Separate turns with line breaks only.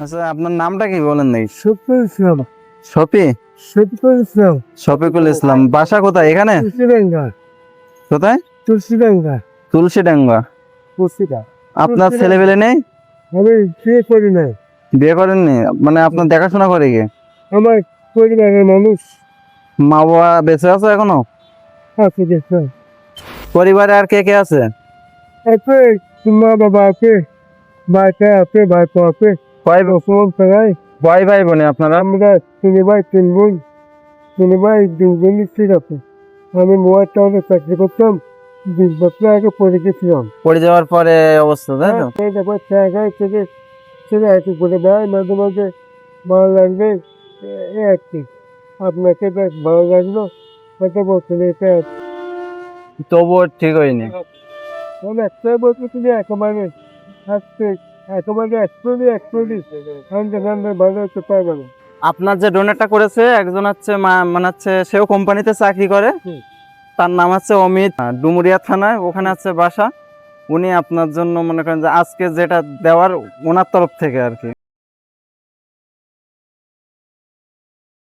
আচ্ছা, আপনার নামটা কি বলেন নাই?
শফিকুল ইসলাম।
শফি?
শফিকুল ইসলাম।
শফিকুল ইসলাম। বাসা কোথায়? এখানে?
তুলসীডাঙ্গা।
কোথায়?
তুলসীডাঙ্গা।
তুলসীডাঙ্গা।
পুস্তিকা।
আপনার ছেলে পেলে নেই?
আমি বিয়ে করি নাই।
বিয়ে করেননি? মানে আপনার দেখাশোনা করে কে?
আমার পরিবারের মানুষ
মা বাবা বেঁচে আছে এখনো?
আছে গেছে।
পরিবারে আর কে কে আছে?
আছে মা বাবা আছে, ভাইটা আছে, ভাইপো আছে।
কয়
বর্তমান সবাই
কয় ভাই বোনে আপনারা?
আমরা 3 ভাই 3 বোন। 3 ভাই 2 বোন ঠিক আছে। আমি মোবাইল টাউনে চাকরি করতাম, 20 বছর আগে পড়ে গেছিলাম।
পড়ে যাওয়ার পরে অবস্থা, তাই তো?
এই দেখো জায়গায় থেকে ছেলে একটু করে দেয়, মাঝে মাঝে ভালো লাগবে এই আর কি। আপনাকে বেশ ভালো লাগলো, হয়তো বলছেন এটা
তবুও ঠিক হয়নি।
আমি একটাই বলছি, তুমি একেবারে আসছে, একেবারে একশোটি ভালো হতে পারবে না।
আপনার যে ডোনেটটা করেছে একজন হচ্ছে মানে হচ্ছে সেও কোম্পানিতে চাকরি করে।
হুম।
তার নাম হচ্ছে অমিত, ডুমুরিয়া থানায়, ওখানে আছে বাসা। উনি আপনার জন্য মনে করেন যে আজকে যেটা দেওয়ার ওনার তরফ থেকে আর কি।